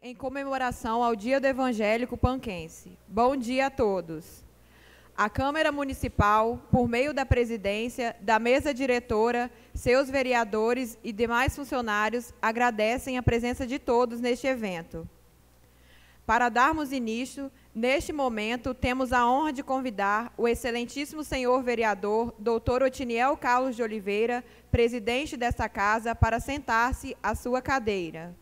em comemoração ao Dia do Evangélico Panquense. Bom dia a todos. A Câmara Municipal, por meio da presidência, da mesa diretora, seus vereadores e demais funcionários, agradecem a presença de todos neste evento. Para darmos início, neste momento, temos a honra de convidar o excelentíssimo senhor vereador, doutor Otiniel Carlos de Oliveira, presidente desta casa, para sentar-se à sua cadeira.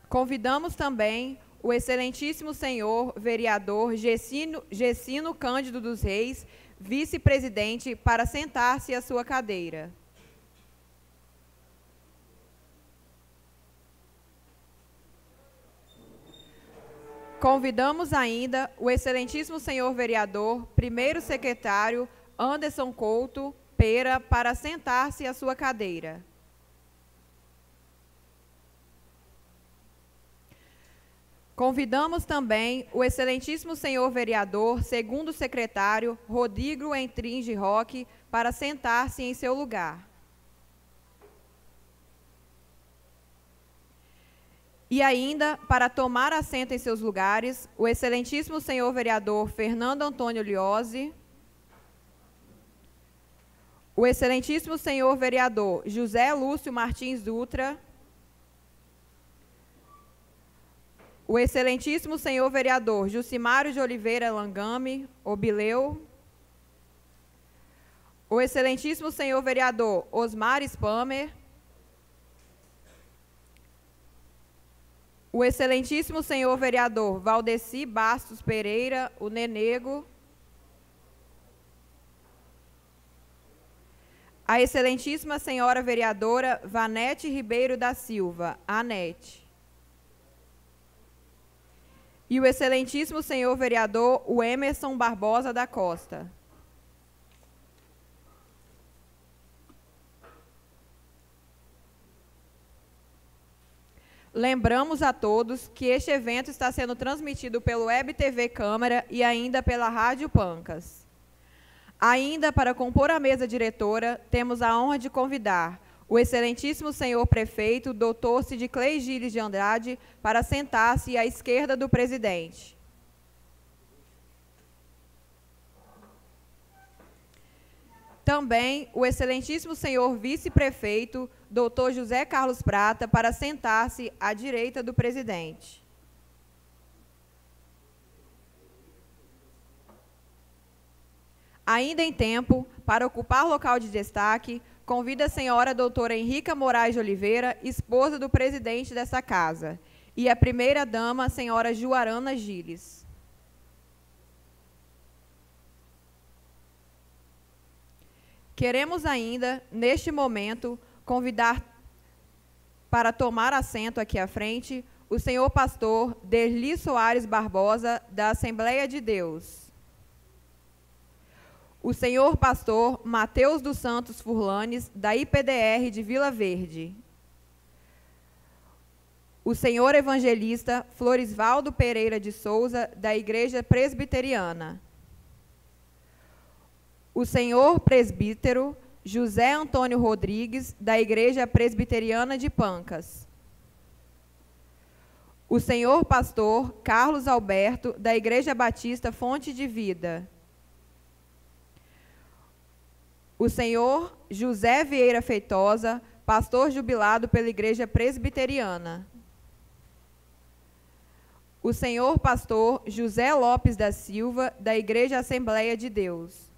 Convidamos também o excelentíssimo senhor vereador Gessino Cândido dos Reis, vice-presidente, para sentar-se à sua cadeira. Convidamos ainda o excelentíssimo senhor vereador, primeiro secretário Anderson Couto Pera, para sentar-se à sua cadeira. Convidamos também o excelentíssimo senhor vereador, segundo secretário Rodrigo Entringe Roque, para sentar-se em seu lugar. E ainda, para tomar assento em seus lugares, o excelentíssimo senhor vereador Fernando Antônio Liozzi, o excelentíssimo senhor vereador José Lúcio Martins Dutra, o excelentíssimo senhor vereador Jucimário de Oliveira Langame, Obileu, o excelentíssimo senhor vereador Osmar Spamer, o excelentíssimo senhor vereador Valdeci Bastos Pereira, o Nenego, a excelentíssima senhora vereadora Vanete Ribeiro da Silva, Anete, e o excelentíssimo senhor vereador o Emerson Barbosa da Costa. Lembramos a todos que este evento está sendo transmitido pelo Web TV Câmara e ainda pela Rádio Pancas. Ainda para compor a mesa diretora, temos a honra de convidar o excelentíssimo senhor prefeito, doutor Sidclei Gilles de Andrade, para sentar-se à esquerda do presidente. Também o excelentíssimo senhor vice-prefeito, doutor José Carlos Prata, para sentar-se à direita do presidente. Ainda em tempo, para ocupar local de destaque, convido a senhora doutora Henrica Moraes de Oliveira, esposa do presidente dessa casa, e a primeira-dama, senhora Juarana Gilles. Queremos ainda, neste momento, convidar para tomar assento aqui à frente o senhor pastor Derli Soares Barbosa, da Assembleia de Deus. O senhor pastor Mateus dos Santos Furlanes, da IPDR de Vila Verde. O senhor evangelista Florisvaldo Pereira de Souza, da Igreja Presbiteriana. O senhor presbítero José Antônio Rodrigues, da Igreja Presbiteriana de Pancas. O senhor pastor Carlos Alberto, da Igreja Batista Fonte de Vida. O senhor José Vieira Feitosa, pastor jubilado pela Igreja Presbiteriana. O senhor pastor José Lopes da Silva, da Igreja Assembleia de Deus.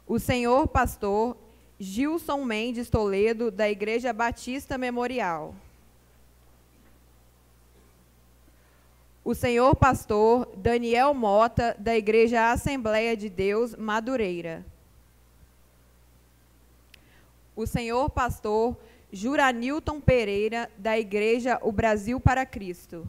O senhor pastor Gilson Mendes Toledo, da Igreja Batista Memorial. O senhor pastor Daniel Mota, da Igreja Assembleia de Deus, Madureira. O senhor pastor Juranilton Pereira, da Igreja O Brasil para Cristo.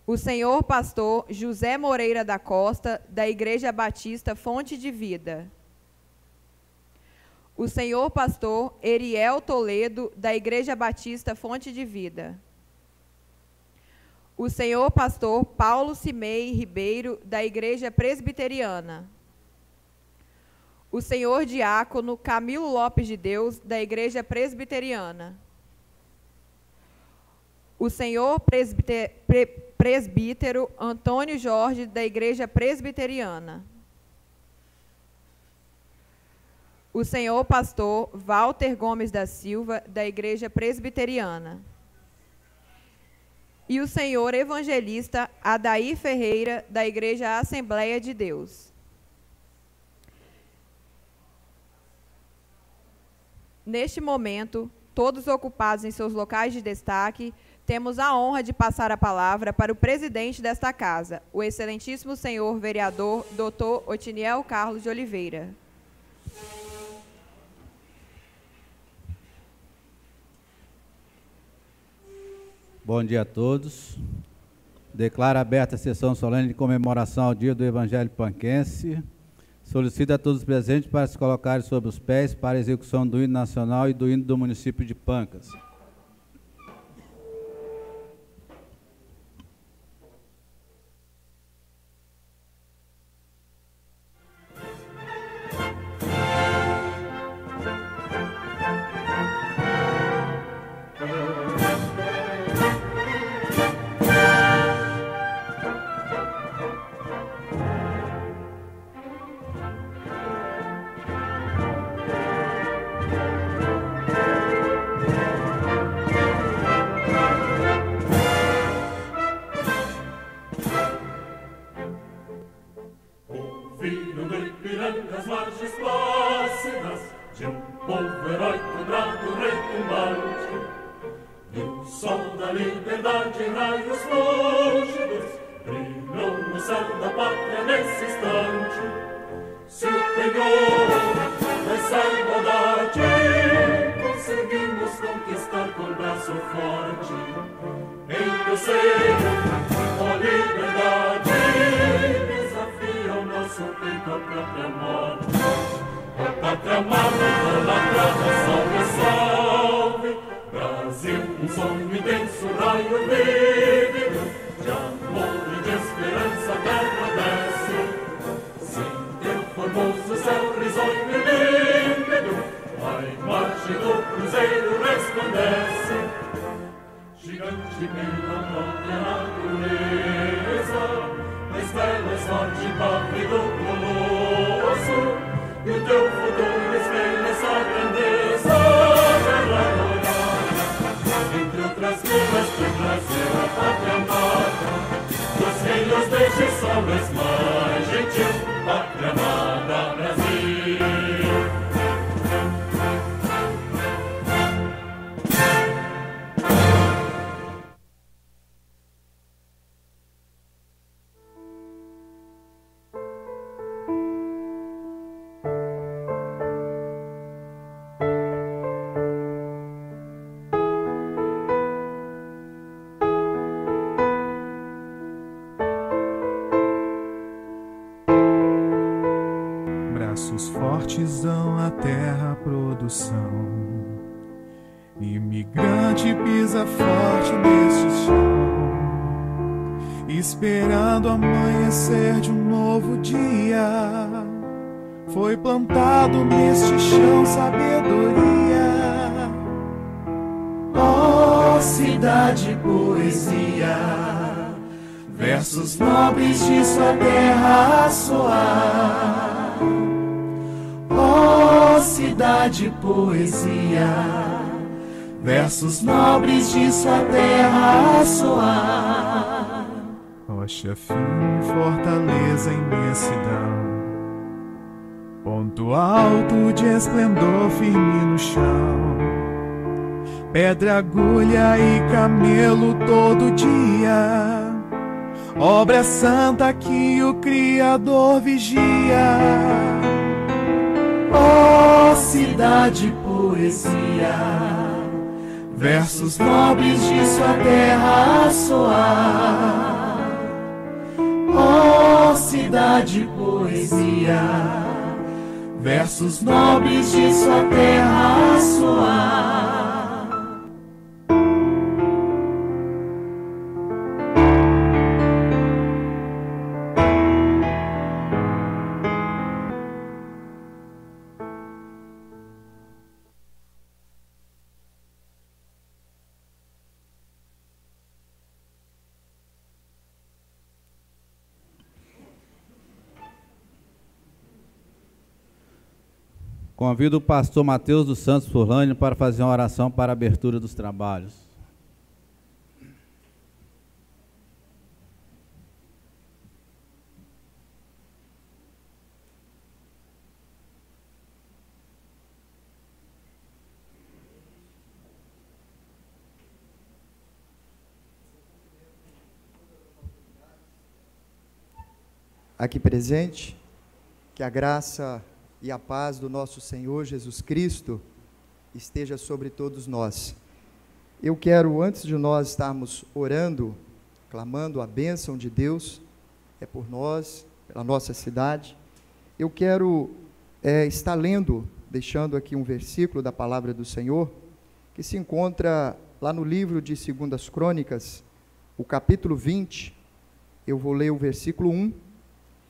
O senhor pastor José Moreira da Costa, da Igreja Batista Fonte de Vida. O senhor pastor Eriel Toledo, da Igreja Batista Fonte de Vida. O senhor pastor Paulo Cimei Ribeiro, da Igreja Presbiteriana. o senhor diácono Camilo Lopes de Deus, da Igreja Presbiteriana, o senhor presbítero Antônio Jorge, da Igreja Presbiteriana, o senhor pastor Walter Gomes da Silva, da Igreja Presbiteriana, e o senhor evangelista Adair Ferreira, da Igreja Assembleia de Deus. Neste momento, todos ocupados em seus locais de destaque, temos a honra de passar a palavra para o presidente desta casa, o excelentíssimo senhor vereador Dr. Otiniel Carlos de Oliveira. Bom dia a todos. Declaro aberta a sessão solene de comemoração ao Dia do Evangelho Panquense. Solicito a todos os presentes para se colocarem sobre os pés para a execução do hino nacional e do hino do município de Pancas. Braços fortes dão à terra a produção. Imigrante pisa forte neste chão, esperando amanhecer de um novo dia. Foi plantado neste chão sabedoria. Ó cidade, poesia, versos nobres de sua terra a soar. Ó cidade, poesia, versos nobres de sua terra a soar. Rocha firme, fortaleza, imensidão, ponto alto de esplendor firme no chão. Pedra, agulha e camelo todo dia, obra santa que o Criador vigia. Ó cidade, poesia, versos nobres de sua terra a soar. Ó cidade, poesia, versos nobres de sua terra a soar. Convido o pastor Mateus dos Santos Furlani para fazer uma oração para a abertura dos trabalhos. Aqui presente, que a graça e a paz do nosso Senhor Jesus Cristo esteja sobre todos nós. Eu quero, antes de nós estarmos orando, clamando a bênção de Deus, por nós, pela nossa cidade, eu quero estar lendo, deixando aqui um versículo da palavra do Senhor, que se encontra lá no livro de 2 Crônicas, o capítulo 20, eu vou ler o versículo 1,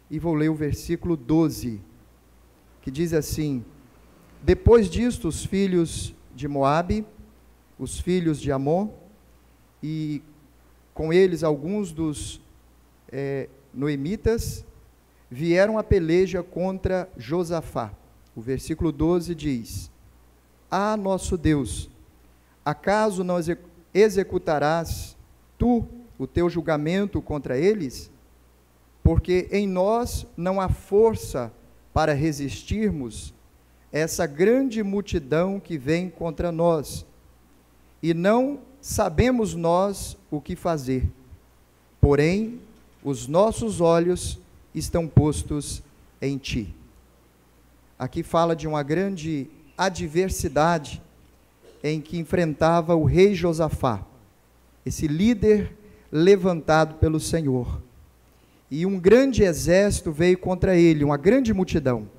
e vou ler o versículo 12, que diz assim: depois disto, os filhos de Moabe, os filhos de Amon, e com eles alguns dos noemitas, vieram a peleja contra Josafá. O versículo 12 diz: ah, nosso Deus, acaso não executarás tu o teu julgamento contra eles? Porque em nós não há força para resistirmos essa grande multidão que vem contra nós, e não sabemos nós o que fazer, porém os nossos olhos estão postos em ti. Aqui fala de uma grande adversidade em que enfrentava o rei Josafá, esse líder levantado pelo Senhor. E um grande exército veio contra ele, uma grande multidão.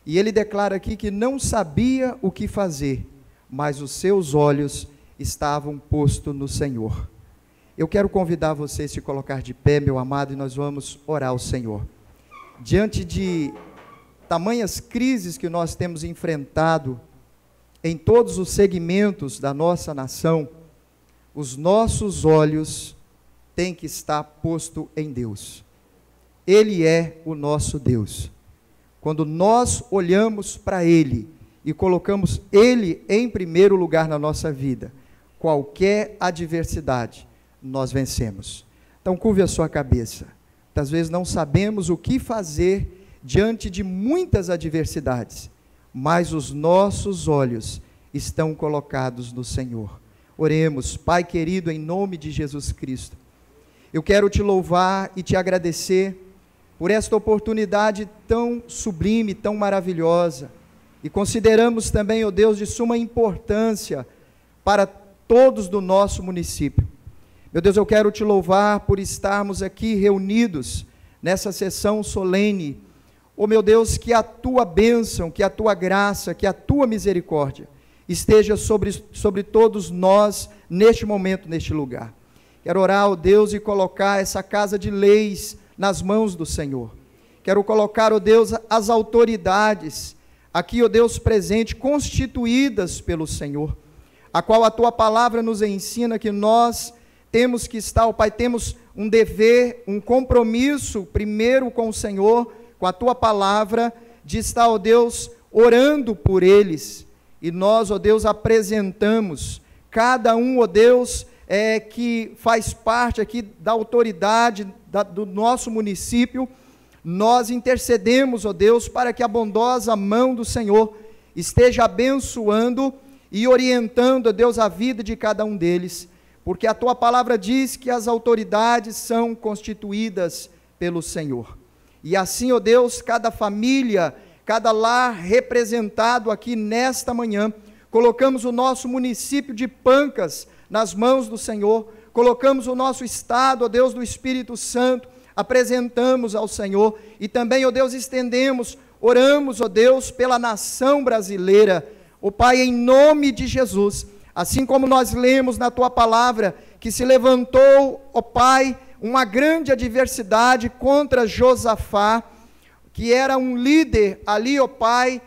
E ele declara aqui que não sabia o que fazer, mas os seus olhos estavam postos no Senhor. Eu quero convidar você a se colocar de pé, meu amado, e nós vamos orar ao Senhor. Diante de tamanhas crises que nós temos enfrentado em todos os segmentos da nossa nação, os nossos olhos tem que estar posto em Deus. Ele é o nosso Deus. Quando nós olhamos para Ele e colocamos Ele em primeiro lugar na nossa vida, qualquer adversidade, nós vencemos. Então curve a sua cabeça. Às vezes não sabemos o que fazer diante de muitas adversidades, mas os nossos olhos estão colocados no Senhor. Oremos. Pai querido, em nome de Jesus Cristo, eu quero te louvar e te agradecer por esta oportunidade tão sublime, tão maravilhosa, e consideramos também, ó Deus, de suma importância para todos do nosso município. Meu Deus, eu quero te louvar por estarmos aqui reunidos nessa sessão solene. Ó meu Deus, que a tua bênção, que a tua graça, que a tua misericórdia esteja sobre todos nós neste momento, neste lugar. Quero orar, ó Deus, e colocar essa casa de leis nas mãos do Senhor. Quero colocar, ó Deus, as autoridades aqui, ó Deus, presente, constituídas pelo Senhor, a qual a tua palavra nos ensina que nós temos que estar, ó Pai, temos um dever, um compromisso, primeiro com o Senhor, com a tua palavra, de estar, ó Deus, orando por eles. E nós, ó Deus, apresentamos cada um, ó Deus, que faz parte aqui da autoridade do nosso município. Nós intercedemos, ó Deus, para que a bondosa mão do Senhor esteja abençoando e orientando, ó Deus, a vida de cada um deles, porque a tua palavra diz que as autoridades são constituídas pelo Senhor. E assim, ó Deus, cada família, cada lar representado aqui nesta manhã, colocamos o nosso município de Pancas nas mãos do Senhor, colocamos o nosso estado, ó Deus, do Espírito Santo, apresentamos ao Senhor, e também, ó Deus, estendemos, oramos, ó Deus, pela nação brasileira, ó Pai, em nome de Jesus, assim como nós lemos na tua palavra, que se levantou, ó Pai, uma grande adversidade contra Josafá, que era um líder ali, ó Pai,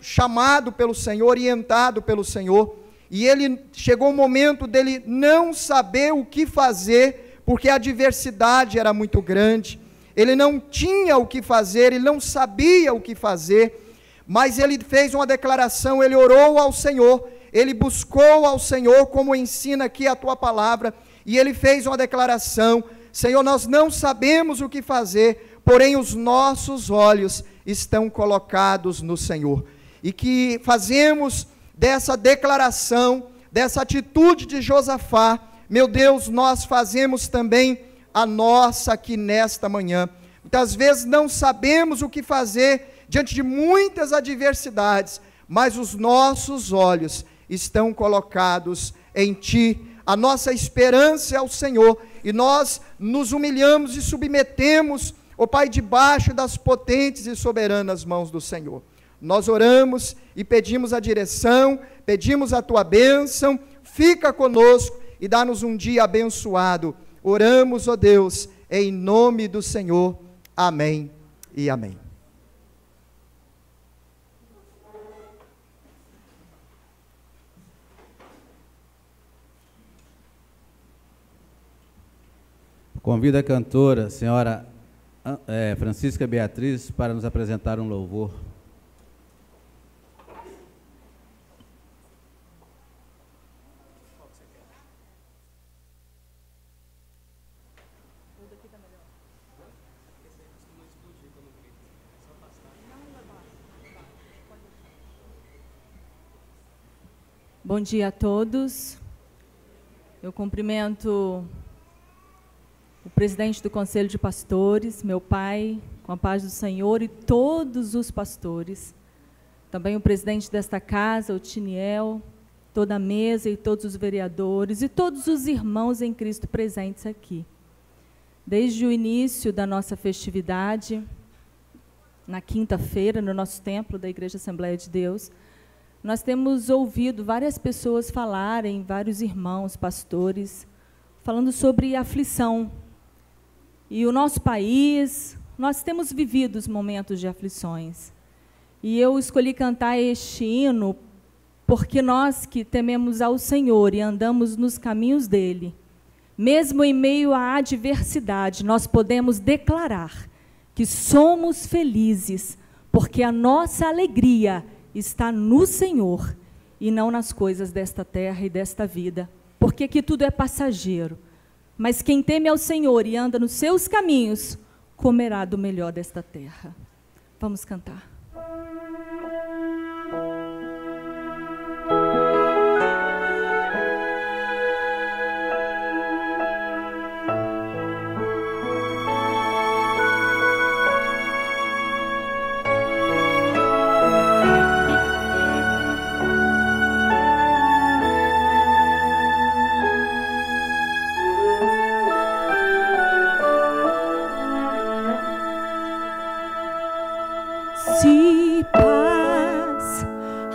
chamado pelo Senhor, orientado pelo Senhor, e ele chegou o momento dele não saber o que fazer, porque a adversidade era muito grande, ele não tinha o que fazer, ele não sabia o que fazer, mas ele fez uma declaração, ele orou ao Senhor, ele buscou ao Senhor, como ensina aqui a tua palavra, e ele fez uma declaração: Senhor, nós não sabemos o que fazer, porém os nossos olhos estão colocados no Senhor. E que fazemos dessa declaração, dessa atitude de Josafá, meu Deus, nós fazemos também a nossa aqui nesta manhã. Muitas vezes não sabemos o que fazer diante de muitas adversidades, mas os nossos olhos estão colocados em Ti. A nossa esperança é o Senhor, e nós nos humilhamos e submetemos, ó Pai, debaixo das potentes e soberanas mãos do Senhor. Nós oramos e pedimos a direção, pedimos a Tua bênção, fica conosco e dá-nos um dia abençoado. Oramos, ó Deus, em nome do Senhor. Amém e amém. Convido a cantora, senhora Francisca Beatriz, para nos apresentar um louvor. Bom dia a todos. Eu cumprimento o presidente do Conselho de Pastores, meu pai, com a paz do Senhor, e todos os pastores. Também o presidente desta casa, o Tiniel, toda a mesa e todos os vereadores e todos os irmãos em Cristo presentes aqui. Desde o início da nossa festividade, na quinta-feira, no nosso templo da Igreja Assembleia de Deus, nós temos ouvido várias pessoas falarem, vários irmãos, pastores, falando sobre aflição. E o nosso país, nós temos vivido os momentos de aflições. E eu escolhi cantar este hino porque nós que tememos ao Senhor e andamos nos caminhos dele, mesmo em meio à adversidade, nós podemos declarar que somos felizes, porque a nossa alegria está no Senhor e não nas coisas desta terra e desta vida, porque aqui tudo é passageiro. Mas quem teme ao Senhor e anda nos seus caminhos, comerá do melhor desta terra. Vamos cantar. Se paz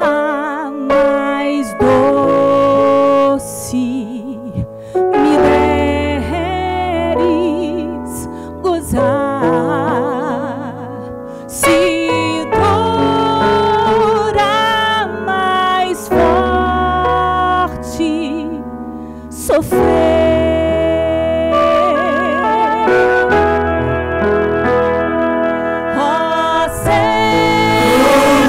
a mais doce me deres gozar, se dor a mais forte sofrer, oh Senhor,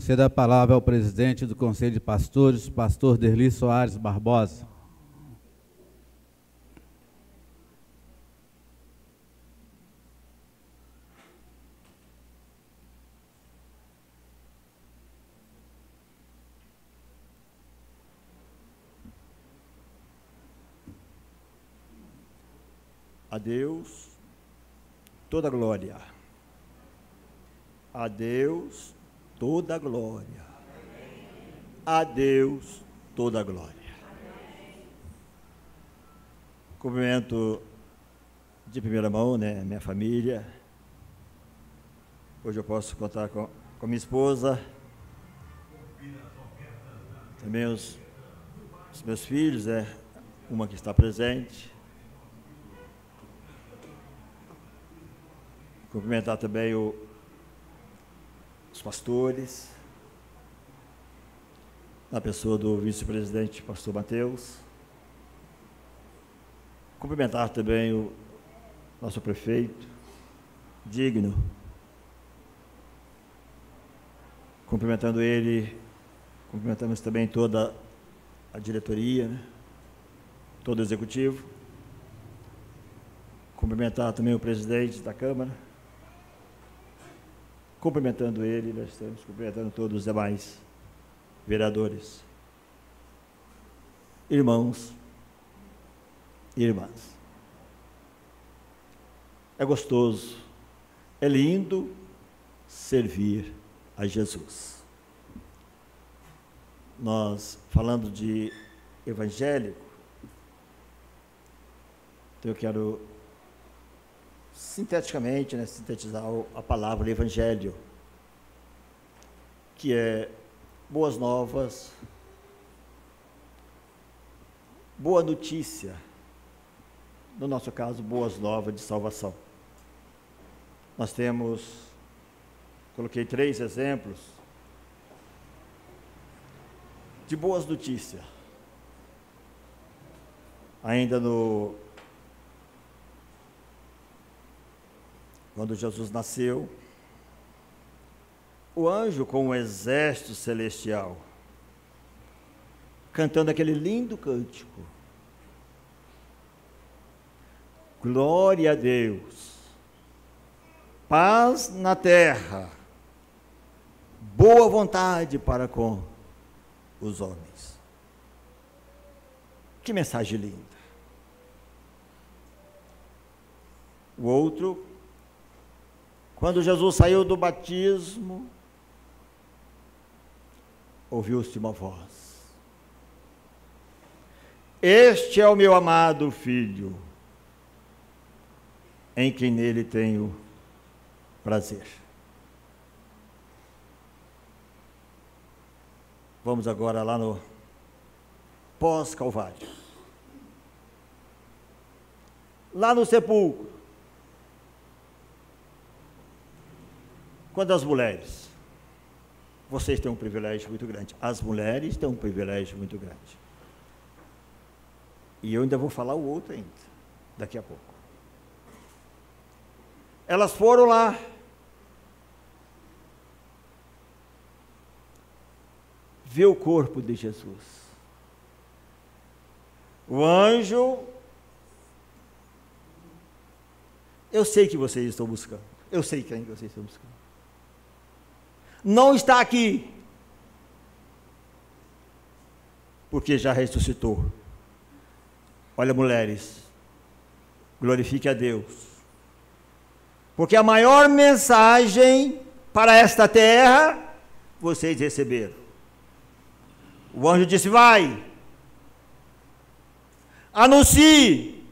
Conceda a palavra ao presidente do Conselho de Pastores, pastor Derli Soares Barbosa. A Deus toda glória. A Deus toda glória. A Deus toda glória. Cumprimento de primeira mão, né, minha família. Hoje eu posso contar com minha esposa, também os meus filhos, uma que está presente. Cumprimentar também os pastores, na pessoa do vice-presidente, pastor Mateus. Cumprimentar também o nosso prefeito, Digno. Cumprimentando ele, cumprimentamos também toda a diretoria, né? Todo o executivo. Cumprimentar também o presidente da Câmara. Cumprimentando ele, nós estamos cumprimentando todos os demais vereadores, irmãos e irmãs. É gostoso, é lindo servir a Jesus. Nós, falando de evangélico, então eu quero sinteticamente, né, sintetizar a palavra evangelho, que é boas novas, boa notícia, no nosso caso, boas novas de salvação. Nós temos, coloquei 3 exemplos de boas notícias. Ainda quando Jesus nasceu, o anjo com o exército celestial, cantando aquele lindo cântico. Glória a Deus, paz na terra, boa vontade para com os homens. Que mensagem linda. O outro, quando Jesus saiu do batismo, ouviu-se uma voz: este é o meu amado filho, em quem nele tenho prazer. Vamos agora lá no pós-Calvário. Lá no sepulcro, quando as mulheres, vocês têm um privilégio muito grande, as mulheres têm um privilégio muito grande. E eu ainda vou falar o outro ainda, daqui a pouco. Elas foram lá, ver o corpo de Jesus. O anjo, eu sei que vocês estão buscando, eu sei quem vocês estão buscando. Não está aqui, porque já ressuscitou. Olha, mulheres, glorifique a Deus, porque a maior mensagem para esta terra vocês receberam. O anjo disse: vai, anuncie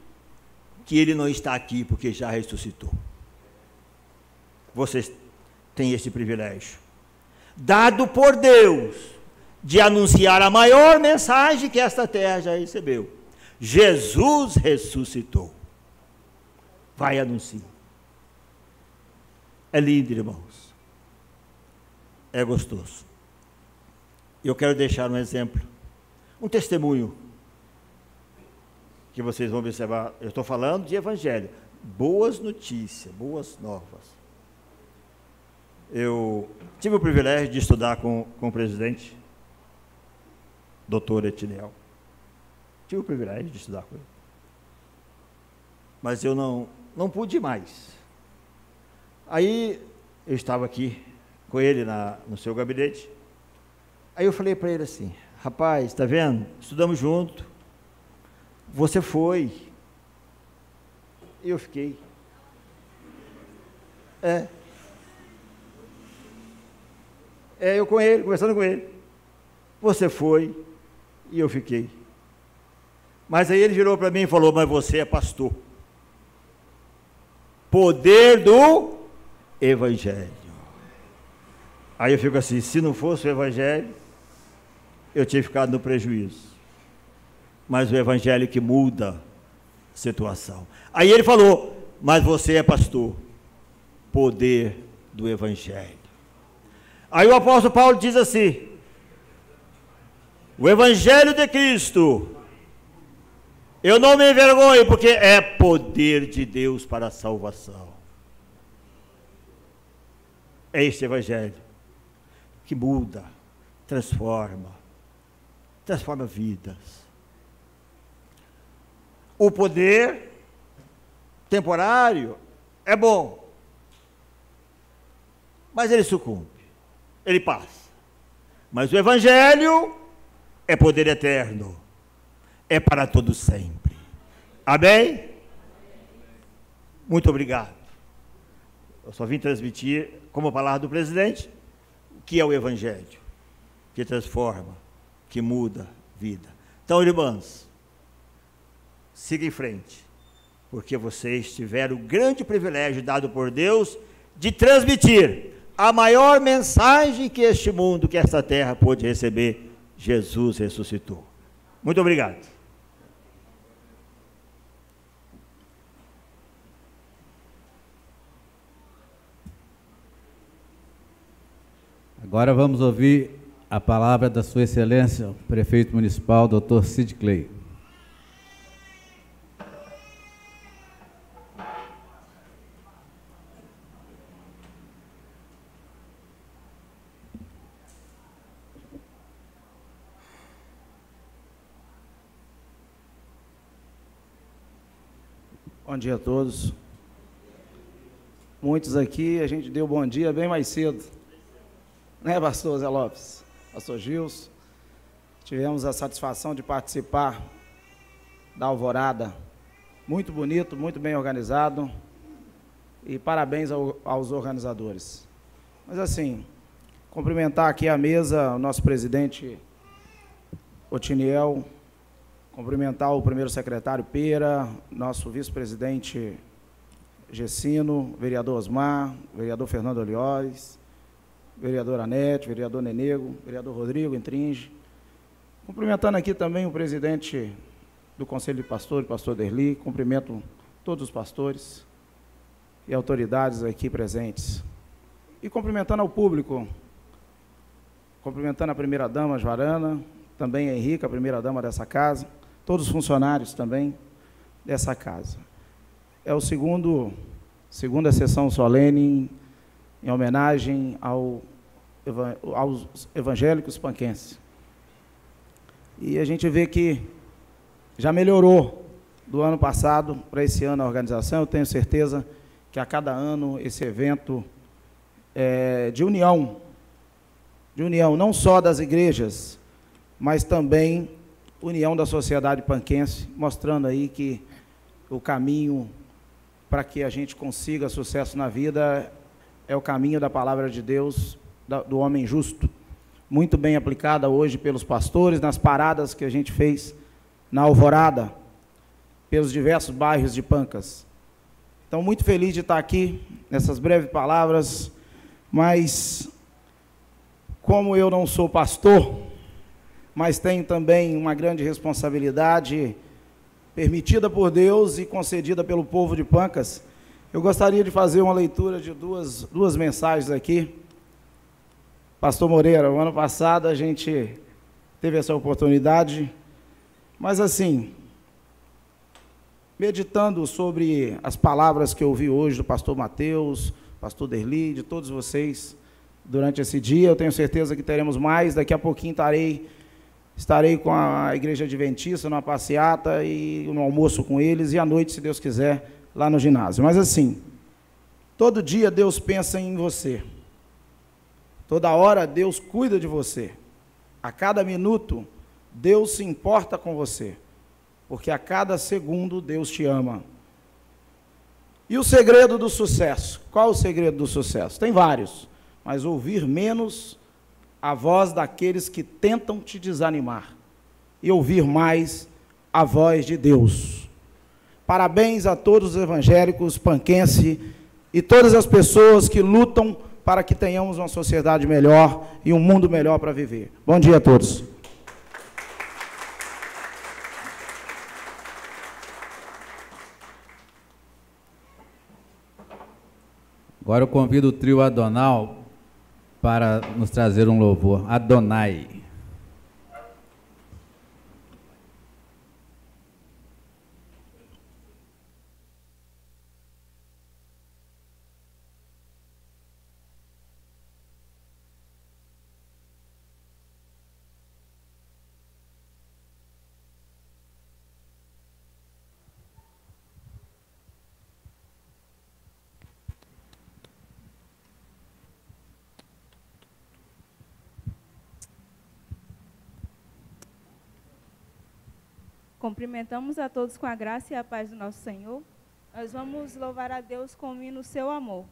que ele não está aqui, porque já ressuscitou. Vocês têm esse privilégio, dado por Deus, de anunciar a maior mensagem que esta terra já recebeu. Jesus ressuscitou. Vai, anuncie. É lindo, irmãos. É gostoso. Eu quero deixar um exemplo, um testemunho, que vocês vão observar. Eu estou falando de evangelho, boas notícias, boas novas. Eu tive o privilégio de estudar com o presidente, doutor Etiniel. Tive o privilégio de estudar com ele. Mas eu não pude mais. Aí, eu estava aqui com ele no seu gabinete. Aí eu falei para ele assim, rapaz, está vendo? Estudamos junto. Você foi. E eu fiquei. Eu com ele, conversando com ele. Você foi e eu fiquei. Mas aí ele virou para mim e falou, mas você é pastor. Poder do Evangelho. Aí eu fico assim, se não fosse o Evangelho, eu tinha ficado no prejuízo. Mas o Evangelho que muda a situação. Aí ele falou, mas você é pastor. Poder do Evangelho. Aí o apóstolo Paulo diz assim, o Evangelho de Cristo, eu não me envergonho, porque é poder de Deus para a salvação. É este Evangelho que muda, transforma vidas. O poder temporário é bom, mas ele sucumbe, ele passa. Mas o Evangelho é poder eterno, é para todo sempre. Amém? Muito obrigado. Eu só vim transmitir, como palavra do presidente, o que é o Evangelho, que transforma, que muda vida. Então, irmãos, siga em frente, porque vocês tiveram o grande privilégio dado por Deus de transmitir a maior mensagem que este mundo, que esta terra pôde receber. Jesus ressuscitou. Muito obrigado. Agora vamos ouvir a palavra da Sua Excelência, o Prefeito Municipal, Dr. Cid Clay. Bom dia a todos. Muitos aqui, a gente deu bom dia bem mais cedo. Né, pastor Zé Lopes? Pastor Gilson? Tivemos a satisfação de participar da alvorada. Muito bonito, muito bem organizado. E parabéns aos organizadores. Mas assim, cumprimentar aqui a mesa, o nosso presidente Otiniel, cumprimentar o primeiro secretário Pera, nosso vice-presidente Gessino, vereador Osmar, vereador Fernando Oliores, vereador Anete, vereador Nenego, vereador Rodrigo Intringe. Cumprimentando aqui também o presidente do Conselho de Pastores, pastor Derli, cumprimento todos os pastores e autoridades aqui presentes. E cumprimentando ao público, cumprimentando a primeira-dama Joarana, também a Henrique, a primeira-dama dessa casa, todos os funcionários também dessa casa. É o segunda sessão solene em homenagem aos evangélicos panquenses. E a gente vê que já melhorou do ano passado para esse ano a organização. Eu tenho certeza que a cada ano esse evento é de união não só das igrejas, mas também união da sociedade panquense, mostrando aí que o caminho para que a gente consiga sucesso na vida é o caminho da palavra de Deus, do homem justo, muito bem aplicada hoje pelos pastores, nas paradas que a gente fez na alvorada, pelos diversos bairros de Pancas. Então, muito feliz de estar aqui, nessas breves palavras, mas, como eu não sou pastor, mas tenho também uma grande responsabilidade permitida por Deus e concedida pelo povo de Pancas, eu gostaria de fazer uma leitura de duas mensagens aqui. Pastor Moreira, o ano passado a gente teve essa oportunidade, mas assim, meditando sobre as palavras que eu ouvi hoje do pastor Mateus, pastor Derli, de todos vocês, durante esse dia. Eu tenho certeza que teremos mais. Daqui a pouquinho estarei com a Igreja Adventista numa passeata e no almoço com eles, e à noite, se Deus quiser, lá no ginásio. Mas assim, todo dia Deus pensa em você. Toda hora Deus cuida de você. A cada minuto Deus se importa com você. Porque a cada segundo Deus te ama. E o segredo do sucesso? Qual o segredo do sucesso? Tem vários, mas ouvir menos a voz daqueles que tentam te desanimar e ouvir mais a voz de Deus. Parabéns a todos os evangélicos, panquense e todas as pessoas que lutam para que tenhamos uma sociedade melhor e um mundo melhor para viver. Bom dia a todos. Agora eu convido o trio Adonal para nos trazer um louvor. Adonai. Cumprimentamos a todos com a graça e a paz do nosso Senhor. Nós vamos louvar a Deus com o hino Seu Amor.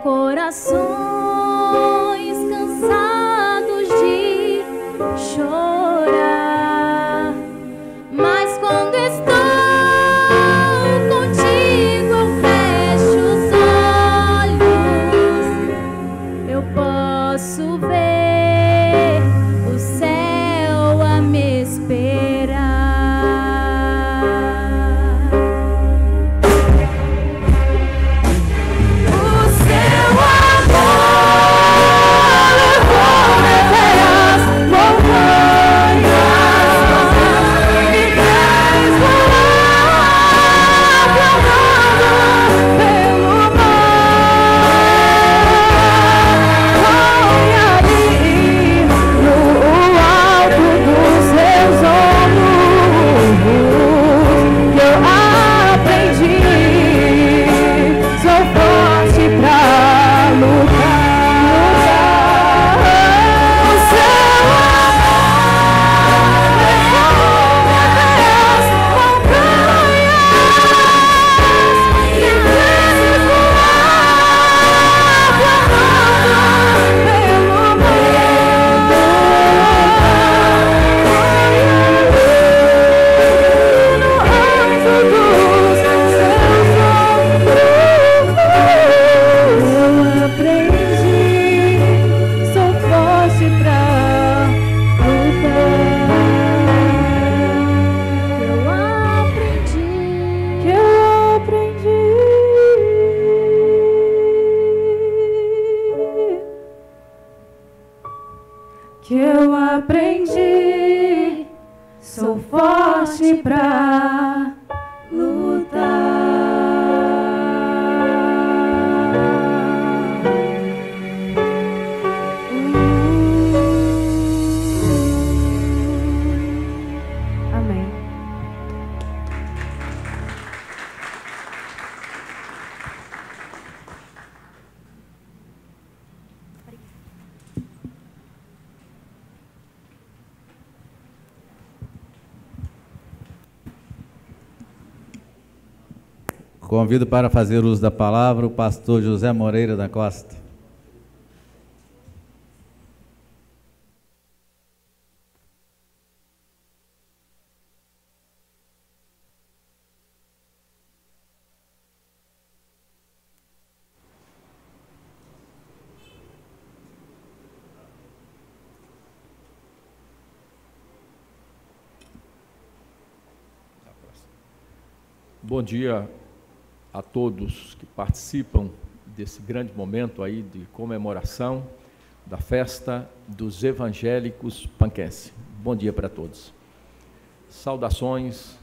Corações cansados de forte pra lutar. Amém. Convido para fazer uso da palavra o pastor José Moreira da Costa. Bom dia a todos que participam desse grande momento aí de comemoração da festa dos evangélicos panquense. Bom dia para todos. Saudações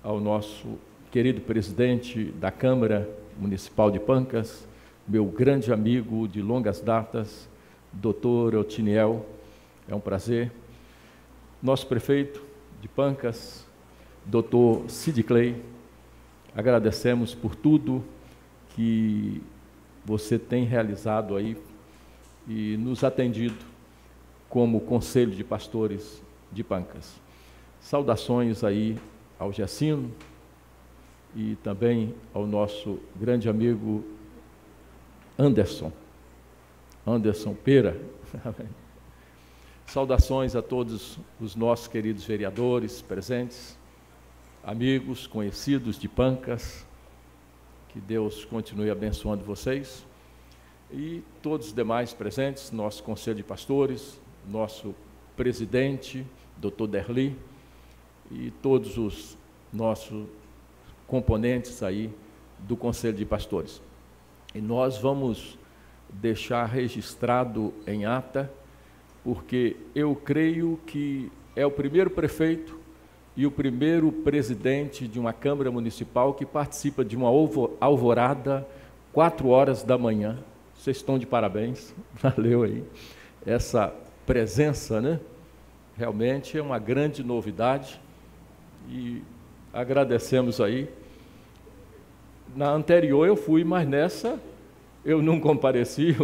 ao nosso querido presidente da Câmara Municipal de Pancas, meu grande amigo de longas datas, doutor Otiniel, é um prazer. Nosso prefeito de Pancas, doutor Cid Clay, agradecemos por tudo que você tem realizado aí e nos atendido como Conselho de Pastores de Pancas. Saudações aí ao Gessino e também ao nosso grande amigo Anderson Pera. Saudações a todos os nossos queridos vereadores presentes, amigos, conhecidos de Pancas, que Deus continue abençoando vocês, e todos os demais presentes, nosso Conselho de Pastores, nosso presidente, doutor Derli, e todos os nossos componentes aí do Conselho de Pastores. E nós vamos deixar registrado em ata, porque eu creio que é o primeiro prefeito e o primeiro presidente de uma Câmara Municipal que participa de uma alvorada 4 horas da manhã. Vocês estão de parabéns, valeu aí. Essa presença, né? Realmente é uma grande novidade e agradecemos aí. Na anterior eu fui, mas nessa eu não compareci,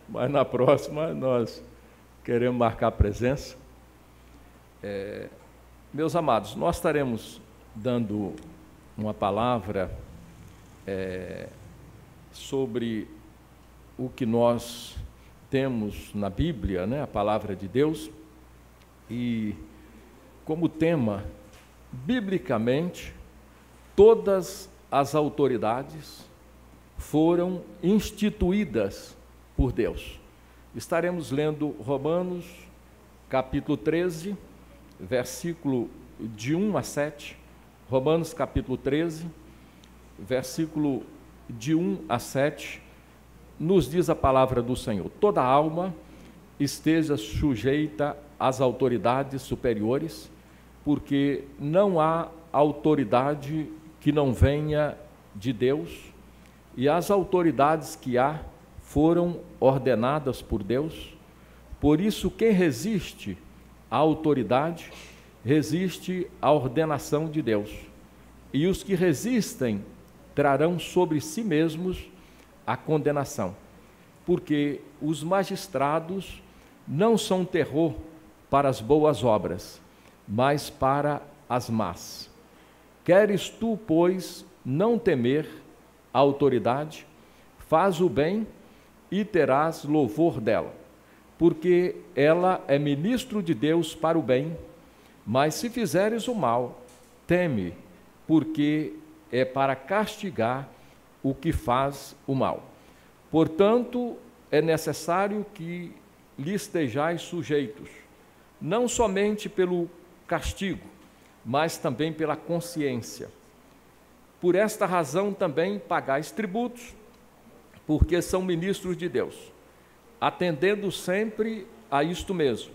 mas na próxima nós queremos marcar presença. Meus amados, nós estaremos dando uma palavra sobre o que nós temos na Bíblia, né, a palavra de Deus, e como tema, biblicamente, todas as autoridades foram instituídas por Deus. Estaremos lendo Romanos, capítulo 13, versículo de 1 a 7, Romanos capítulo 13, versículo de 1 a 7, nos diz a palavra do Senhor: toda alma esteja sujeita às autoridades superiores, porque não há autoridade que não venha de Deus, e as autoridades que há foram ordenadas por Deus. Por isso, quem resiste à autoridade, resiste à ordenação de Deus. E os que resistem trarão sobre si mesmos a condenação, porque os magistrados não são terror para as boas obras, mas para as más. Queres tu, pois, não temer a autoridade? Faz o bem e terás louvor dela, porque ela é ministro de Deus para o bem. Mas se fizeres o mal, teme, porque é para castigar o que faz o mal. Portanto, é necessário que lhe estejais sujeitos, não somente pelo castigo, mas também pela consciência. Por esta razão também pagais tributos, porque são ministros de Deus, atendendo sempre a isto mesmo.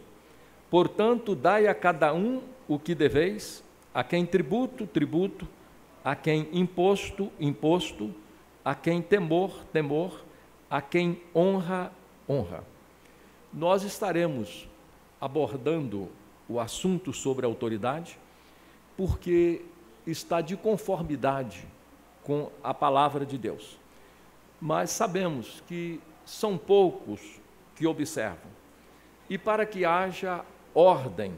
Portanto, dai a cada um o que deveis, a quem tributo, tributo, a quem imposto, imposto, a quem temor, temor, a quem honra, honra. Nós estaremos abordando o assunto sobre a autoridade, porque está de conformidade com a palavra de Deus. Mas sabemos que são poucos que observam. E para que haja ordem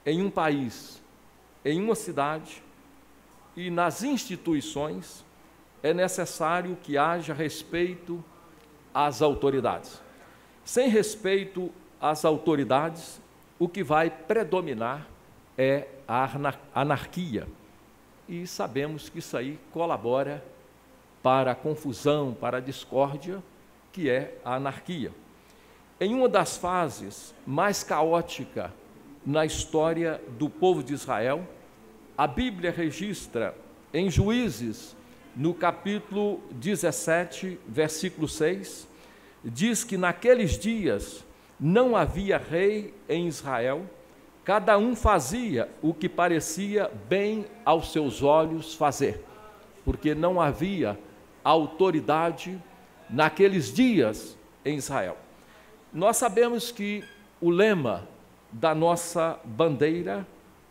em um país, em uma cidade e nas instituições, é necessário que haja respeito às autoridades. Sem respeito às autoridades, o que vai predominar é a anarquia. E sabemos que isso aí colabora para a confusão, para a discórdia, que é a anarquia. Em uma das fases mais caóticas na história do povo de Israel, a Bíblia registra em Juízes, no capítulo 17, versículo 6, diz que naqueles dias não havia rei em Israel, cada um fazia o que parecia bem aos seus olhos fazer, porque não havia autoridade naqueles dias em Israel. Nós sabemos que o lema da nossa bandeira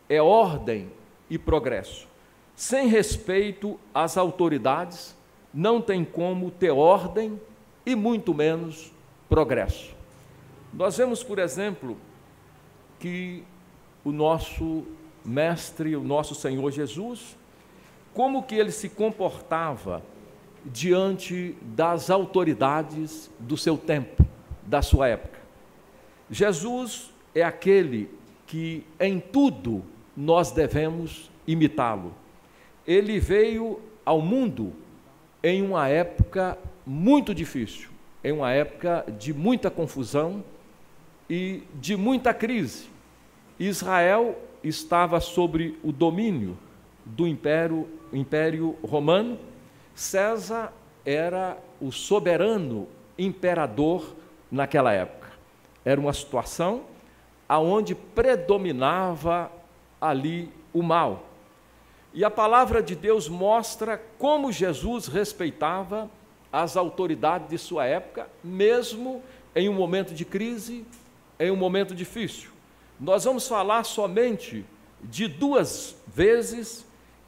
é ordem e progresso. Sem respeito às autoridades, não tem como ter ordem e muito menos progresso. Nós vemos, por exemplo, que o nosso mestre, o nosso Senhor Jesus, como que ele se comportava diante das autoridades do seu tempo, da sua época. Jesus é aquele que em tudo nós devemos imitá-lo. Ele veio ao mundo em uma época muito difícil, em uma época de muita confusão e de muita crise. Israel estava sob o domínio do Império Romano. César era o soberano imperador naquela época. Era uma situação aonde predominava ali o mal. E a palavra de Deus mostra como Jesus respeitava as autoridades de sua época, mesmo em um momento de crise, em um momento difícil. Nós vamos falar somente de 2 vezes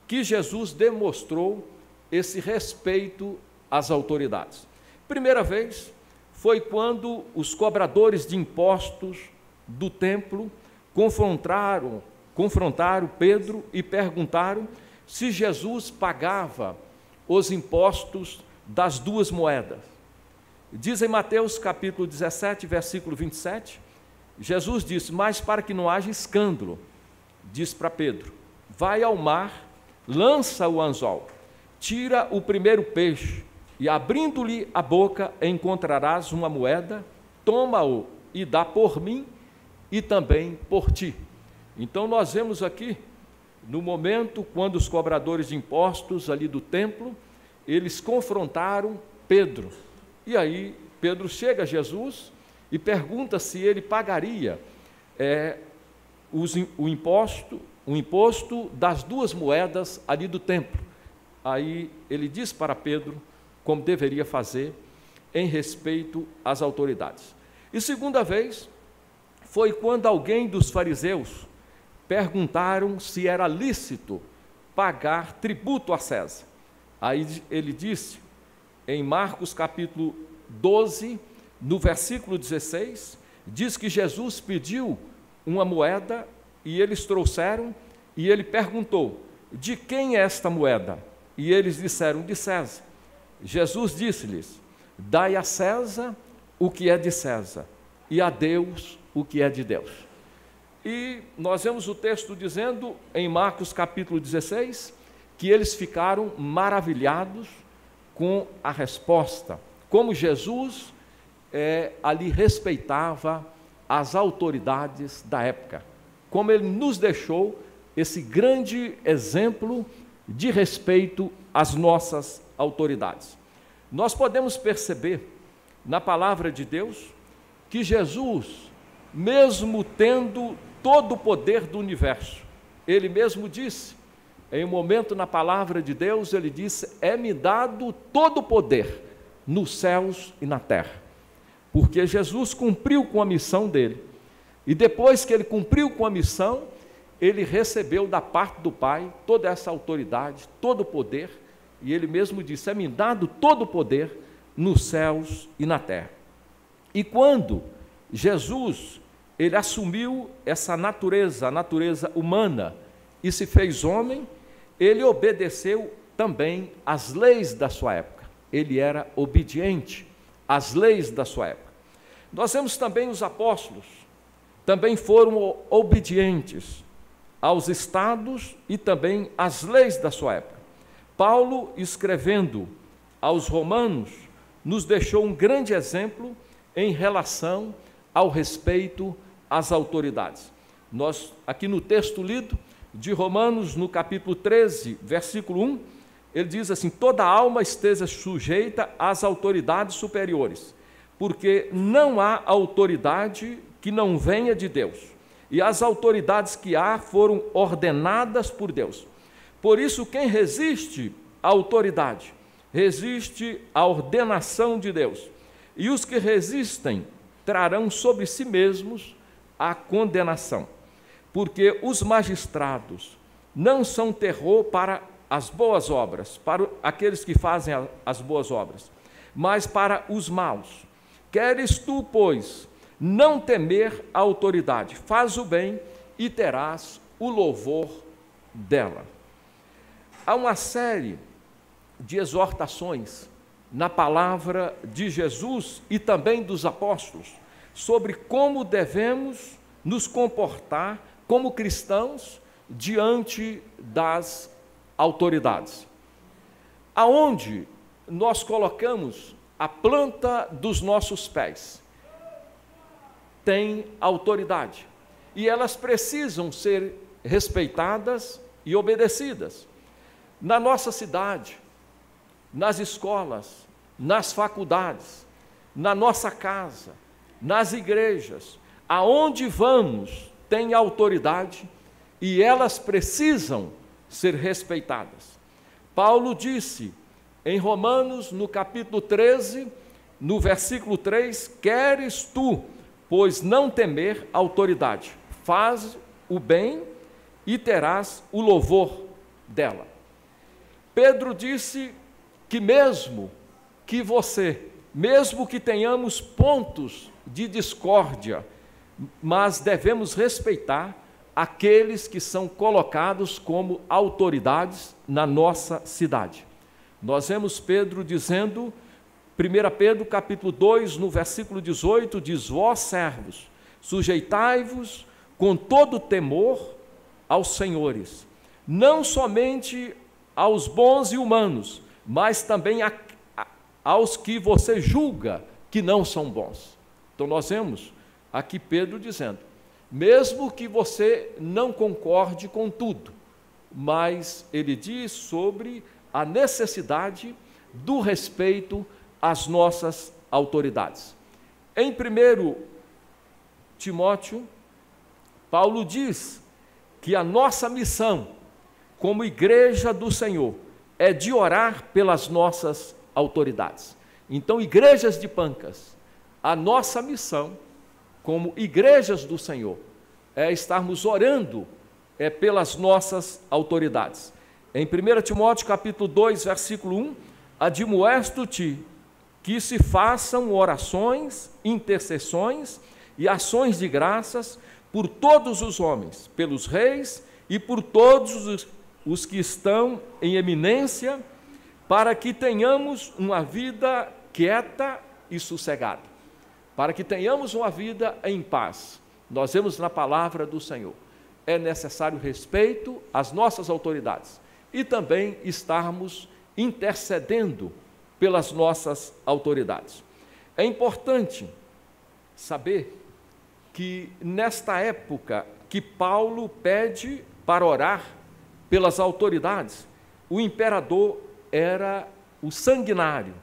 que Jesus demonstrou esse respeito às autoridades. Primeira vez foi quando os cobradores de impostos do templo confrontaram Pedro e perguntaram se Jesus pagava os impostos das 2 moedas. Diz em Mateus capítulo 17, versículo 27, Jesus disse: mas para que não haja escândalo, diz para Pedro, vai ao mar, lança o anzol, tira o primeiro peixe, e abrindo-lhe a boca encontrarás uma moeda, toma-o e dá por mim e também por ti. Então nós vemos aqui, no momento quando os cobradores de impostos ali do templo, eles confrontaram Pedro. E aí Pedro chega a Jesus e pergunta se ele pagaria o imposto das 2 moedas ali do templo. Aí ele diz para Pedro como deveria fazer em respeito às autoridades. E segunda vez foi quando alguém dos fariseus perguntaram se era lícito pagar tributo a César. Aí ele disse, em Marcos capítulo 12, no versículo 16, diz que Jesus pediu uma moeda e eles trouxeram, e ele perguntou, de quem é esta moeda? E eles disseram, de César. Jesus disse-lhes, dai a César o que é de César, e a Deus o que é de Deus. E nós vemos o texto dizendo, em Marcos capítulo 16, que eles ficaram maravilhados com a resposta, como Jesus ali respeitava as autoridades da época, como ele nos deixou esse grande exemplo de respeito às nossas autoridades. Nós podemos perceber na palavra de Deus que Jesus, mesmo tendo todo o poder do universo, ele mesmo disse, em um momento na palavra de Deus, ele disse: é-me dado todo o poder nos céus e na terra. Porque Jesus cumpriu com a missão dele. E depois que ele cumpriu com a missão, ele recebeu da parte do Pai toda essa autoridade, todo o poder, e ele mesmo disse: é-me dado todo o poder nos céus e na terra. E quando Jesus, ele assumiu essa natureza, a natureza humana, e se fez homem, ele obedeceu também às leis da sua época. Ele era obediente às leis da sua época. Nós vemos também os apóstolos, também foram obedientes aos estados e também às leis da sua época. Paulo, escrevendo aos Romanos, nos deixou um grande exemplo em relação ao respeito às autoridades. Nós, aqui no texto lido de Romanos, no capítulo 13, versículo 1, ele diz assim: toda alma esteja sujeita às autoridades superiores, porque não há autoridade que não venha de Deus, e as autoridades que há foram ordenadas por Deus. Por isso, quem resiste à autoridade, resiste à ordenação de Deus, e os que resistem trarão sobre si mesmos a condenação, porque os magistrados não são terror para as boas obras, para aqueles que fazem as boas obras, mas para os maus. Queres tu, pois, não temer a autoridade, faz o bem e terás o louvor dela. Há uma série de exortações na palavra de Jesus e também dos apóstolos sobre como devemos nos comportar como cristãos diante das autoridades. Aonde nós colocamos a planta dos nossos pés, tem autoridade, e elas precisam ser respeitadas e obedecidas. Na nossa cidade, nas escolas, nas faculdades, na nossa casa, nas igrejas, aonde vamos, tem autoridade e elas precisam ser respeitadas. Paulo disse em Romanos, no capítulo 13, no versículo 3, queres tu, pois não temer a autoridade, faz o bem e terás o louvor dela. Pedro disse que mesmo que tenhamos pontos de discórdia, mas devemos respeitar aqueles que são colocados como autoridades na nossa cidade. Nós vemos Pedro dizendo, 1 Pedro capítulo 2, no versículo 18, diz: vós servos, sujeitai-vos com todo temor aos senhores, não somente aos bons e humanos, mas também aos que você julga que não são bons. Então nós vemos aqui Pedro dizendo, mesmo que você não concorde com tudo, mas ele diz sobre a necessidade do respeito às nossas autoridades. Em 1 Timóteo, Paulo diz que a nossa missão como igreja do Senhor é de orar pelas nossas autoridades. Então, igrejas de Pancas, a nossa missão como igrejas do Senhor é estarmos orando pelas nossas autoridades. Em 1 Timóteo capítulo 2, versículo 1, admoesto-te que se façam orações, intercessões e ações de graças por todos os homens, pelos reis e por todos os que estão em eminência, para que tenhamos uma vida quieta e sossegada, para que tenhamos uma vida em paz. Nós vemos na palavra do Senhor, é necessário respeito às nossas autoridades e também estarmos intercedendo pelas nossas autoridades. É importante saber que nesta época que Paulo pede para orar pelas autoridades, o imperador era o sanguinário,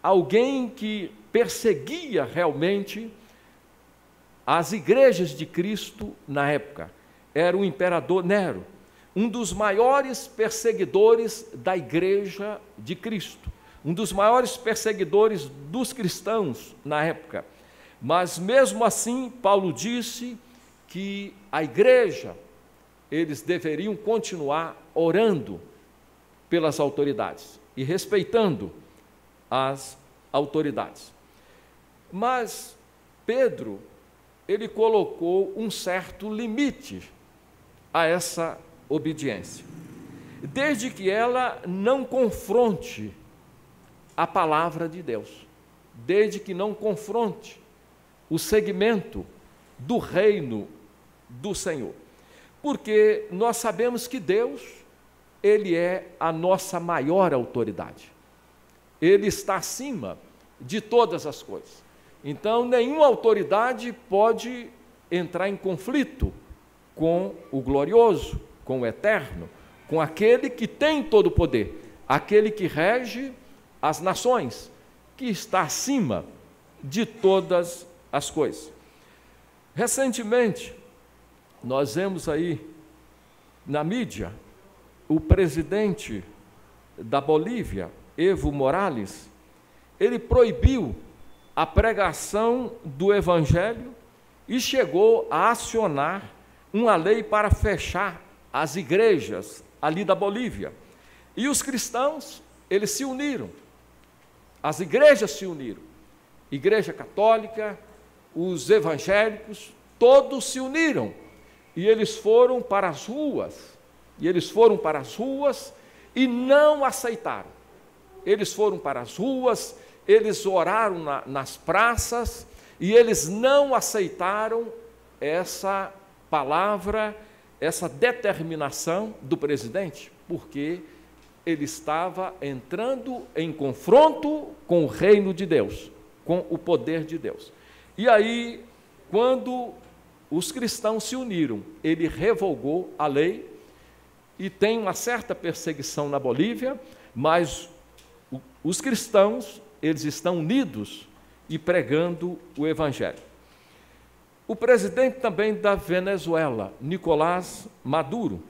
alguém que perseguia realmente as igrejas de Cristo na época. era o imperador Nero, um dos maiores perseguidores da Igreja de Cristo, um dos maiores perseguidores dos cristãos na época. Mas mesmo assim, Paulo disse que a igreja, eles deveriam continuar orando pelas autoridades e respeitando as autoridades. Mas Pedro, ele colocou um certo limite a essa obediência, desde que ela não confronte a palavra de Deus, desde que não confronte o segmento do reino do Senhor. Porque nós sabemos que Deus, Ele é a nossa maior autoridade. Ele está acima de todas as coisas. Então, nenhuma autoridade pode entrar em conflito com o glorioso, com o eterno, com aquele que tem todo o poder, aquele que rege as nações, que está acima de todas as coisas. Recentemente, nós vemos aí na mídia o presidente da Bolívia, Evo Morales, ele proibiu a pregação do Evangelho e chegou a acionar uma lei para fechar as igrejas ali da Bolívia. E os cristãos, eles se uniram, as igrejas se uniram, Igreja Católica, os evangélicos, todos se uniram, e eles foram para as ruas, e não aceitaram. Eles foram para as ruas, eles oraram nas praças, e eles não aceitaram essa palavra, essa determinação do presidente, porque ele estava entrando em confronto com o reino de Deus, com o poder de Deus. E aí, quando os cristãos se uniram, ele revogou a lei, e tem uma certa perseguição na Bolívia, mas os cristãos, eles estão unidos e pregando o Evangelho. O presidente também da Venezuela, Nicolás Maduro,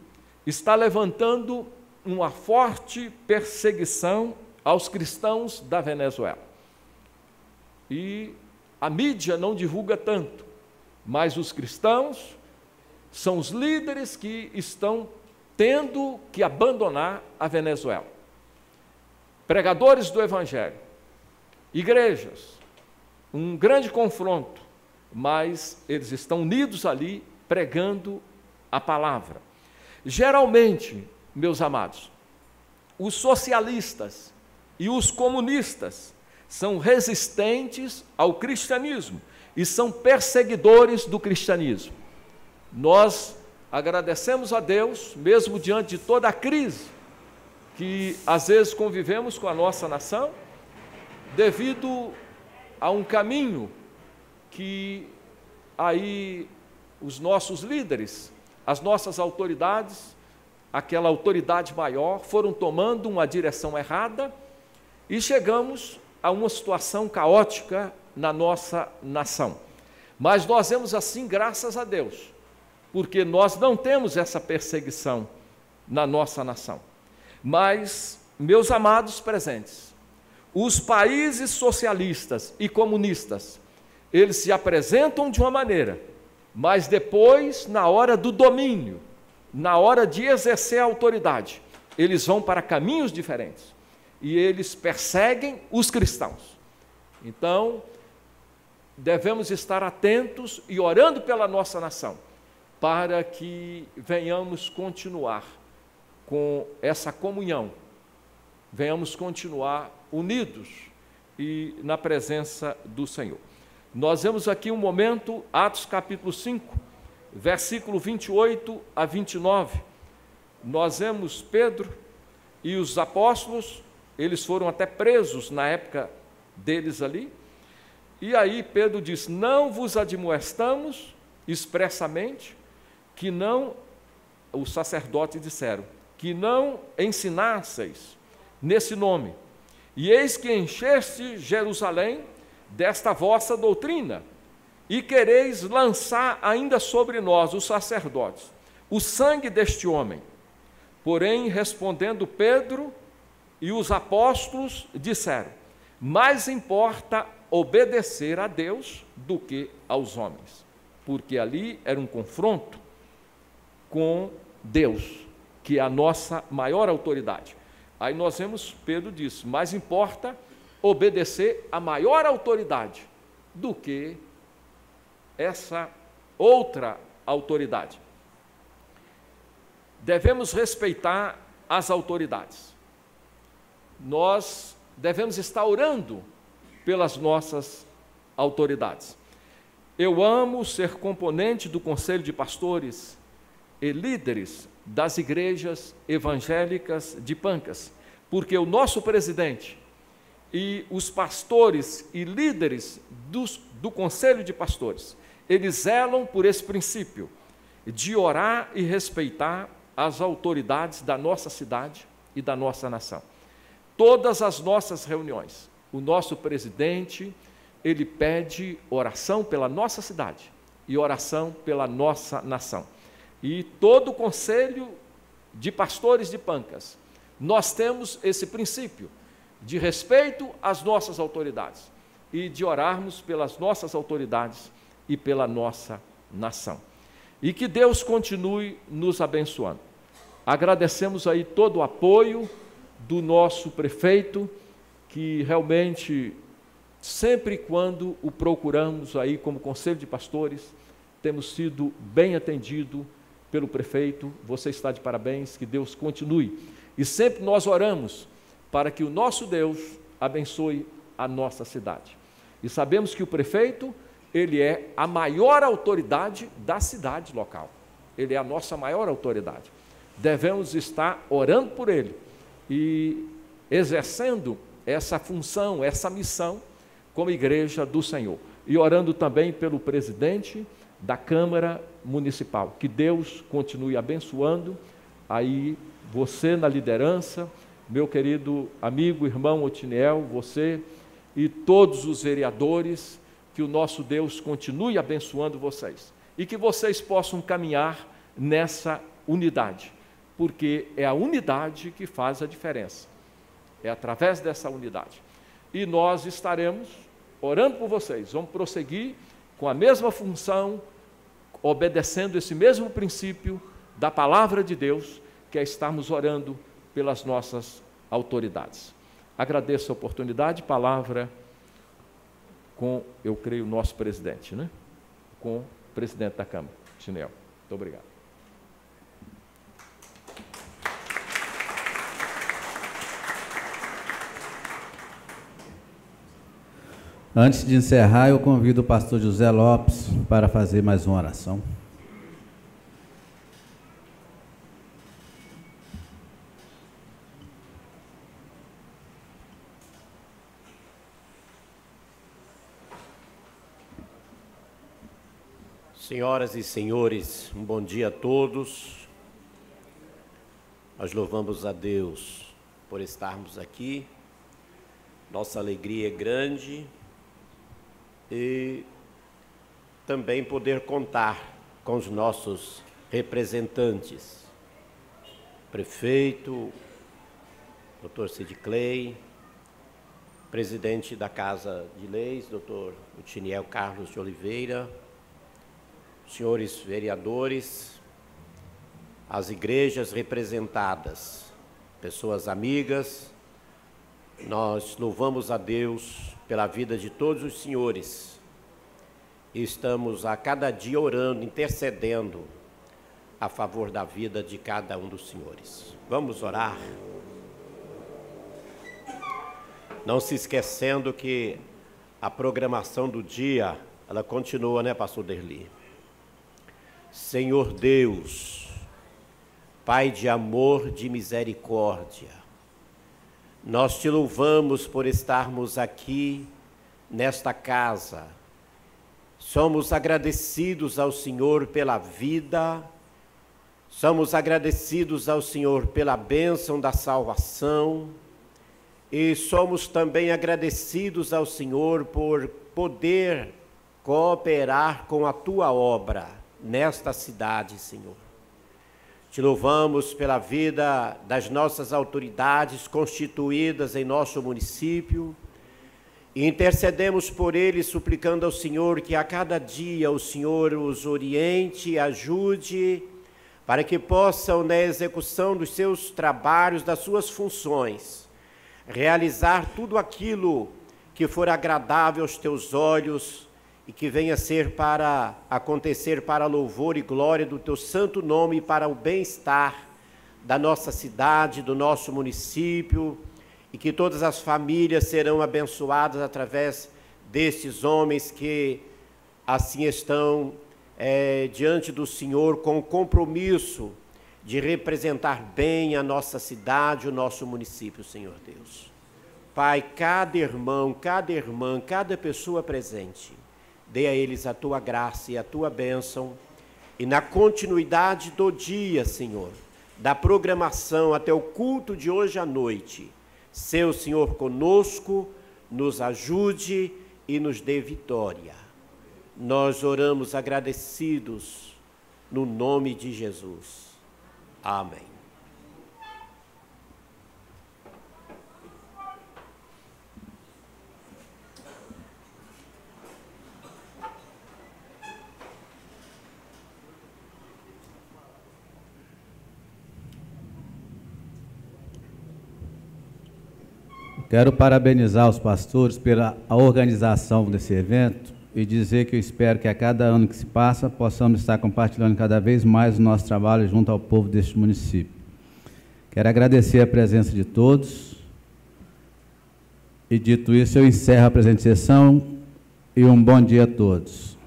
está levantando uma forte perseguição aos cristãos da Venezuela. E a mídia não divulga tanto, mas os cristãos são os líderes que estão tendo que abandonar a Venezuela. Pregadores do Evangelho, igrejas, um grande confronto, mas eles estão unidos ali pregando a palavra. Geralmente, meus amados, os socialistas e os comunistas são resistentes ao cristianismo e são perseguidores do cristianismo. Nós agradecemos a Deus, mesmo diante de toda a crise que às vezes convivemos com a nossa nação, devido a um caminho que aí os nossos líderes, as nossas autoridades, aquela autoridade maior, foram tomando uma direção errada e chegamos a uma situação caótica na nossa nação. Mas nós vemos assim, graças a Deus, porque nós não temos essa perseguição na nossa nação. Mas, meus amados presentes, os países socialistas e comunistas, eles se apresentam de uma maneira, mas depois, na hora do domínio, na hora de exercer a autoridade, eles vão para caminhos diferentes e eles perseguem os cristãos. Então, devemos estar atentos e orando pela nossa nação, para que venhamos continuar com essa comunhão, venhamos continuar unidos e na presença do Senhor. Nós vemos aqui um momento, Atos capítulo 5, versículo 28 a 29, nós vemos Pedro e os apóstolos, eles foram até presos na época deles ali, e aí Pedro diz: não vos admoestamos expressamente, que não, os sacerdotes disseram, que não ensinasseis nesse nome, e eis que encheste Jerusalém desta vossa doutrina, e quereis lançar ainda sobre nós, os sacerdotes, o sangue deste homem. Porém, respondendo Pedro e os apóstolos, disseram: mais importa obedecer a Deus do que aos homens, porque ali era um confronto com Deus, que é a nossa maior autoridade. Aí nós vemos, Pedro diz, mais importa obedecer a maior autoridade do que essa outra autoridade. Devemos respeitar as autoridades. Nós devemos estar orando pelas nossas autoridades. Eu amo ser componente do Conselho de Pastores e líderes das igrejas evangélicas de Pancas, porque o nosso presidente e os pastores e líderes do Conselho de Pastores, eles zelam por esse princípio de orar e respeitar as autoridades da nossa cidade e da nossa nação. Todas as nossas reuniões, o nosso presidente, ele pede oração pela nossa cidade e oração pela nossa nação. E todo o Conselho de Pastores de Pancas, nós temos esse princípio de respeito às nossas autoridades e de orarmos pelas nossas autoridades e pela nossa nação. E que Deus continue nos abençoando. Agradecemos aí todo o apoio do nosso prefeito, que realmente, sempre quando o procuramos aí como Conselho de Pastores, temos sido bem atendido pelo prefeito. Você está de parabéns, que Deus continue. E sempre nós oramos para que o nosso Deus abençoe a nossa cidade. E sabemos que o prefeito, ele é a maior autoridade da cidade local. Ele é a nossa maior autoridade. Devemos estar orando por ele e exercendo essa função, essa missão como igreja do Senhor. E orando também pelo presidente da Câmara Municipal. Que Deus continue abençoando aí você na liderança, meu querido amigo, irmão Otiniel, você e todos os vereadores, que o nosso Deus continue abençoando vocês e que vocês possam caminhar nessa unidade, porque é a unidade que faz a diferença, é através dessa unidade. E nós estaremos orando por vocês, vamos prosseguir com a mesma função, obedecendo esse mesmo princípio da palavra de Deus, que é estarmos orando pelas nossas autoridades. Agradeço a oportunidade, palavra com, eu creio, o nosso presidente, né? Com o presidente da Câmara, Chinel. Muito obrigado. Antes de encerrar, eu convido o pastor José Lopes para fazer mais uma oração. Senhoras e senhores, um bom dia a todos. Nós louvamos a Deus por estarmos aqui. Nossa alegria é grande e também poder contar com os nossos representantes, prefeito, Dr. Cid Clay, presidente da Casa de Leis, Dr. Otiniel Carlos de Oliveira, senhores vereadores, as igrejas representadas, pessoas amigas, nós louvamos a Deus pela vida de todos os senhores e estamos a cada dia orando, intercedendo a favor da vida de cada um dos senhores. Vamos orar? Não se esquecendo que a programação do dia, ela continua, né, pastor Derli? Senhor Deus, Pai de amor, de misericórdia, nós te louvamos por estarmos aqui nesta casa. Somos agradecidos ao Senhor pela vida, somos agradecidos ao Senhor pela bênção da salvação e somos também agradecidos ao Senhor por poder cooperar com a tua obra nesta cidade, Senhor. Te louvamos pela vida das nossas autoridades constituídas em nosso município e intercedemos por eles, suplicando ao Senhor que a cada dia o Senhor os oriente e ajude para que possam, na execução dos seus trabalhos, das suas funções, realizar tudo aquilo que for agradável aos teus olhos e que venha ser para acontecer para louvor e glória do teu santo nome e para o bem-estar da nossa cidade, do nosso município, e que todas as famílias serão abençoadas através destes homens que assim estão diante do Senhor com o compromisso de representar bem a nossa cidade, o nosso município, Senhor Deus. Pai, cada irmão, cada irmã, cada pessoa presente, dê a eles a tua graça e a tua bênção, e na continuidade do dia, Senhor, da programação até o culto de hoje à noite, seja o Senhor conosco, nos ajude e nos dê vitória. Nós oramos agradecidos no nome de Jesus. Amém. Quero parabenizar os pastores pela organização desse evento e dizer que eu espero que a cada ano que se passa possamos estar compartilhando cada vez mais o nosso trabalho junto ao povo deste município. Quero agradecer a presença de todos e, dito isso, eu encerro a presente sessão e um bom dia a todos.